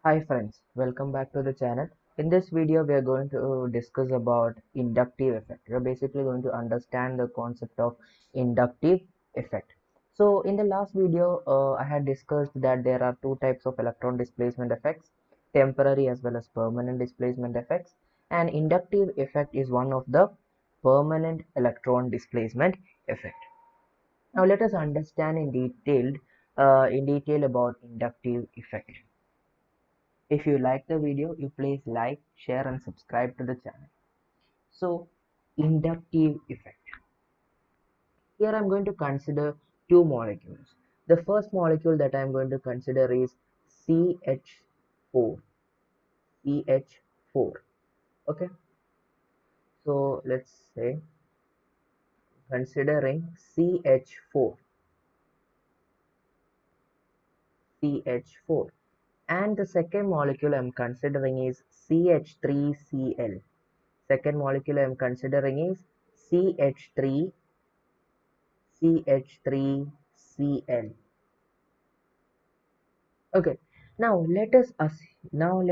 Hi friends, welcome back to the channel. In this video, we are going to discuss about inductive effect. We are basically going to understand the concept of inductive effect. So in the last video, I had discussed that there are two types of electron displacement effects, temporary as well as permanent displacement effects. And inductive effect is one of the permanent electron displacement effect. Now let us understand in detail about inductive effect. If you like the video, you please like, share and subscribe to the channel. So, inductive effect. Here I am going to consider two molecules. The first molecule that I am going to consider is CH4. CH4. Okay. So, let's say considering CH4. CH4. And the second molecule I am considering is CH3Cl. Second molecule I am considering is CH3 CH3Cl. Okay. Now let us assume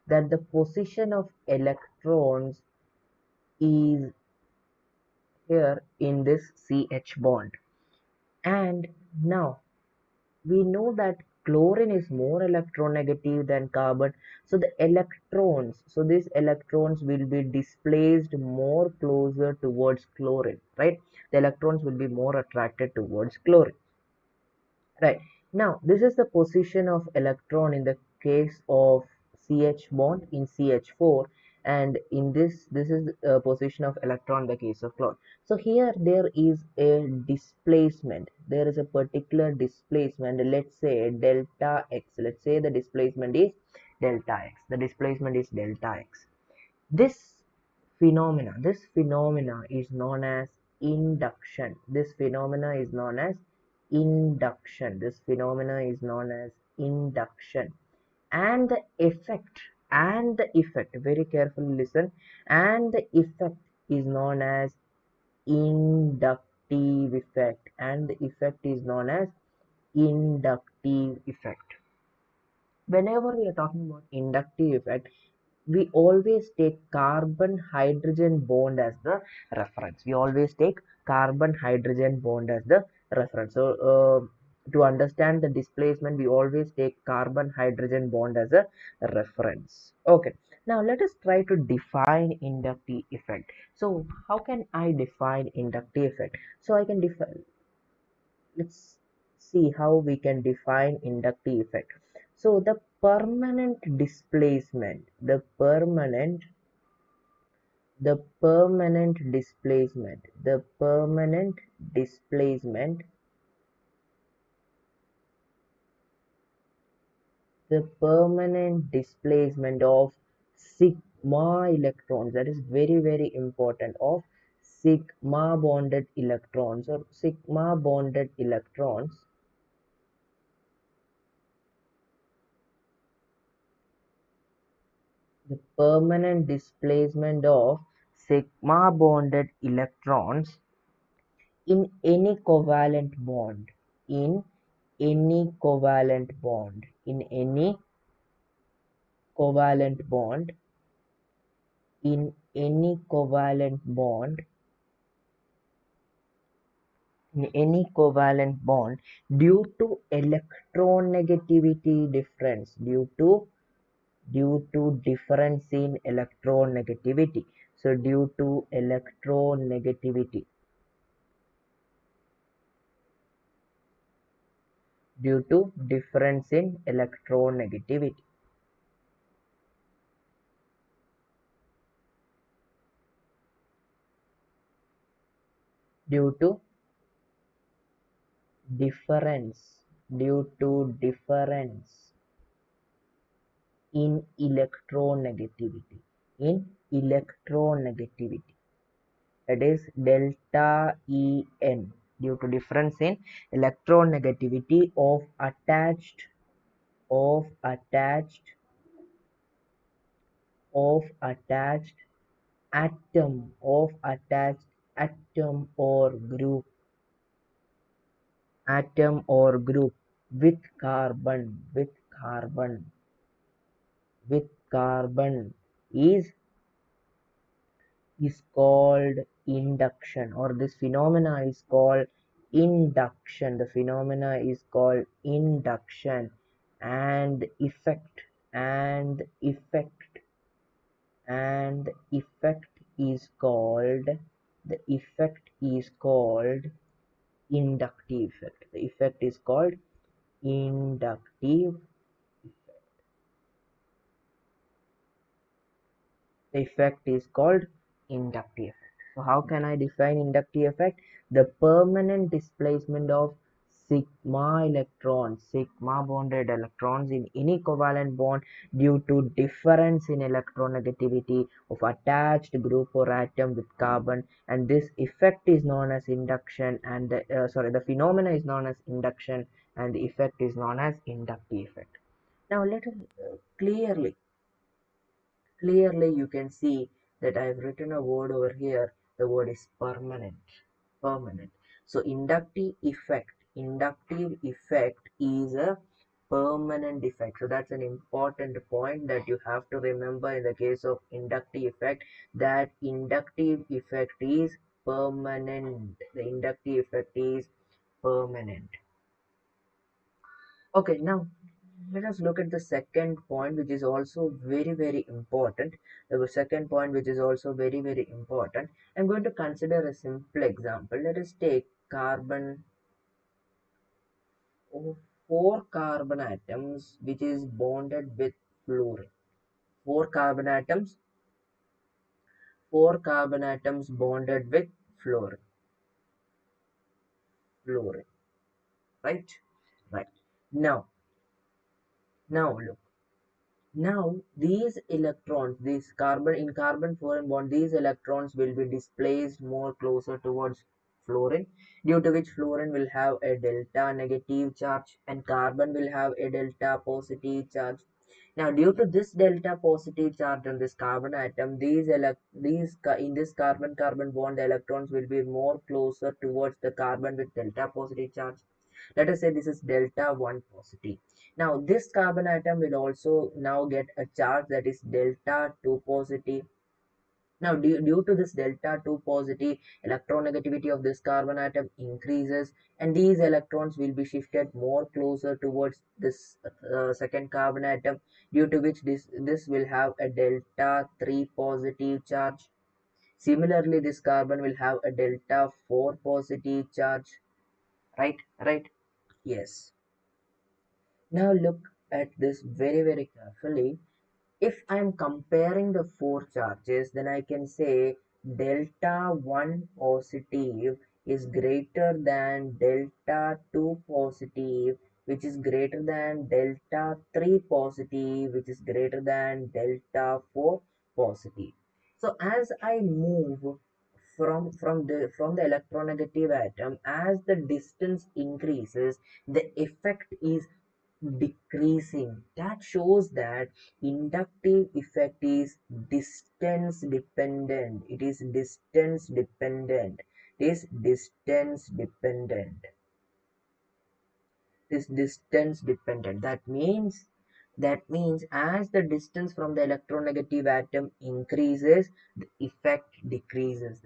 that the position of electrons is here in this CH bond. And now we know that chlorine is more electronegative than carbon, so these electrons will be displaced more closer towards chlorine, right? The electrons will be more attracted towards chlorine, right? Now this is the position of electron in the case of CH bond in CH4, and in this is position of electron in the case of chlorine. So here there is a displacement, there is a particular displacement, let's say delta x. Let's say the displacement is delta x. The displacement is delta x. This phenomena is known as induction. This phenomena is known as induction. This phenomena is known as induction. And the effect, very carefully listen, and the effect is known as inductive effect, and the effect is known as inductive effect. Whenever we are talking about inductive effect, we always take carbon hydrogen bond as the reference. We always take carbon hydrogen bond as the reference. So to understand the displacement, we always take carbon hydrogen bond as a reference. Okay. Now let us try to define inductive effect. So how can I define inductive effect? So I can define, let's see how we can define inductive effect. So the permanent displacement of sigma electrons, that is very important, of sigma bonded electrons or sigma bonded electrons. The permanent displacement of sigma bonded electrons in any covalent bond, in any covalent bond, in any covalent bond, in any covalent bond, in any covalent bond due to electronegativity difference, due to difference in electronegativity. So due to electronegativity, due to difference in electronegativity, due to difference in electronegativity, in electronegativity, that is delta En, due to difference in electronegativity of attached atom or group, with carbon is called induction, or this phenomena is called induction. The phenomena is called induction, and effect and effect is called the effect is called inductive effect. The effect is called inductive The effect is called inductive effect. So how can I define inductive effect? The permanent displacement of sigma bonded electrons in any covalent bond due to difference in electronegativity of attached group or atom with carbon, and this effect is known as induction, and the phenomena is known as induction, and the effect is known as inductive effect. Now let us clearly Clearly you can see that I have written a word over here. The word is permanent. Permanent. So inductive effect is a permanent effect. So that's an important point that you have to remember in the case of inductive effect, that inductive effect is permanent. The inductive effect is permanent. Okay, now let us look at the second point, which is also very important. The second point, which is also very important. I'm going to consider a simple example. Let us take carbon, oh, four carbon atoms, which is bonded with fluorine. Four carbon atoms, four carbon atoms bonded with fluorine. Fluorine, right? Right. Now, now look. Now these electrons, these carbon in carbon fluorine bond, these electrons will be displaced more closer towards fluorine, due to which fluorine will have a delta negative charge and carbon will have a delta positive charge. Now due to this delta positive charge on this carbon atom, in this carbon bond, the electrons will be more closer towards the carbon with delta positive charge. Let us say this is delta 1 positive. Now this carbon atom will also now get a charge that is delta 2 positive. Now due to this delta 2 positive, electronegativity of this carbon atom increases, and these electrons will be shifted more closer towards this second carbon atom, due to which this will have a delta 3 positive charge. Similarly, this carbon will have a delta 4 positive charge. Right? Yes. Now look at this very carefully. If I am comparing the four charges, then I can say delta 1 positive is greater than delta 2 positive, which is greater than delta 3 positive, which is greater than delta 4 positive. So as I move from the electronegative atom, as the distance increases, the effect is decreasing. That shows that inductive effect is distance dependent. It is distance dependent. It is distance dependent. Is distance dependent. That means as the distance from the electronegative atom increases, the effect decreases,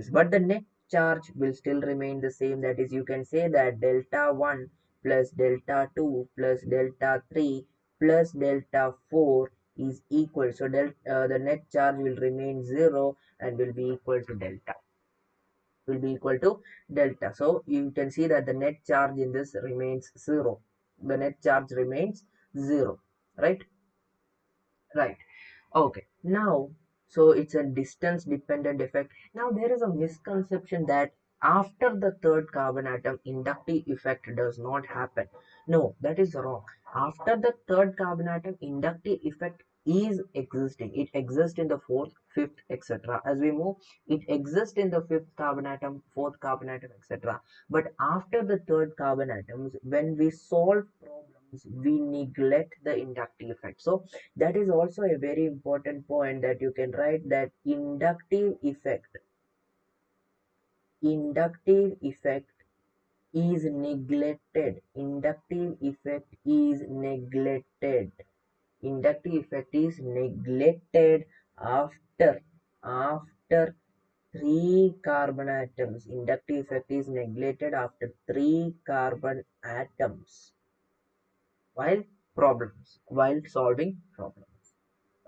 but the net charge will still remain the same. That is, you can say that delta 1 plus delta 2 plus delta 3 plus delta 4 is equal. So the net charge will remain 0 and will be equal to delta. So you can see that the net charge in this remains 0. The net charge remains 0. Right? Right. Okay. Now, so it's a distance dependent effect. Now there is a misconception that after the third carbon atom, inductive effect does not happen. No, that is wrong. After the third carbon atom, inductive effect is existing. It exists in the fourth, fifth, etc. As we move, it exists in the fifth carbon atom, fourth carbon atom, etc. But after the third carbon atoms, when we solve problems, we neglect the inductive effect. So that is also a very important point, that you can write that inductive effect is neglected. Inductive effect is neglected. Inductive effect is neglected after after three carbon atoms. Inductive effect is neglected after three carbon atoms while while solving problems.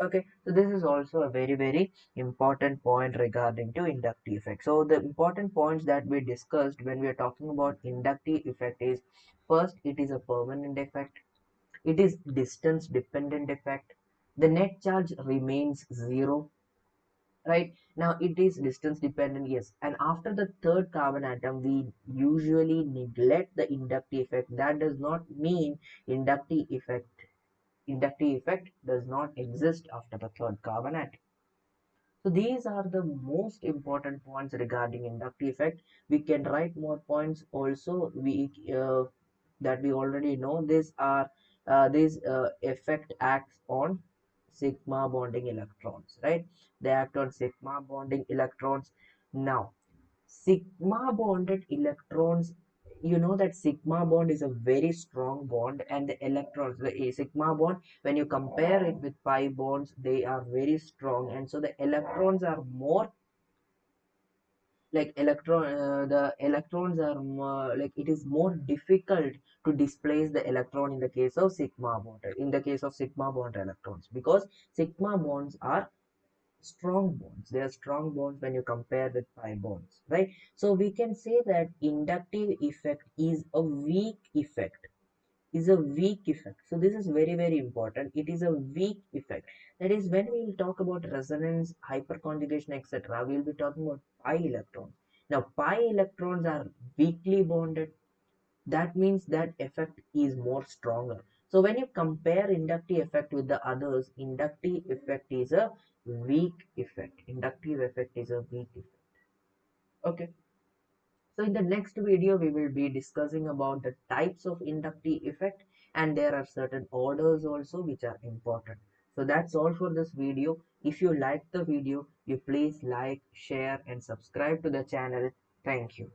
Okay, so this is also a very important point regarding to inductive effect. So the important points that we discussed when we are talking about inductive effect is, first, it is a permanent effect. It is distance dependent effect. The net charge remains zero. Right, now it is distance dependent, yes, and after the third carbon atom we usually neglect the inductive effect. That does not mean inductive effect inductive effect does not exist after the third carbon atom. So these are the most important points regarding inductive effect. We can write more points also. That we already know. These are this effect acts on sigma bonding electrons, right? They act on sigma bonding electrons. Now, sigma bonded electrons, you know that sigma bond is a very strong bond, and the electrons, the sigma bond, when you compare it with pi bonds, they are very strong, and so the electrons are more like the electrons are more, like it is more difficult to displace the electron in the case of sigma bond, in the case of sigma bond electrons, because sigma bonds are strong bonds. They are strong bonds when you compare with pi bonds, right? So we can say that inductive effect is a weak effect. So this is very important. It is a weak effect. That is, when we will talk about resonance, hyperconjugation, etc., we will be talking about pi electrons. Now pi electrons are weakly bonded. That means that effect is more stronger. So when you compare inductive effect with the others, inductive effect is a weak effect. Inductive effect is a weak effect. Okay. So in the next video, we will be discussing about the types of inductive effect, and there are certain orders also which are important. So that's all for this video. If you like the video, you please like, share and subscribe to the channel. Thank you.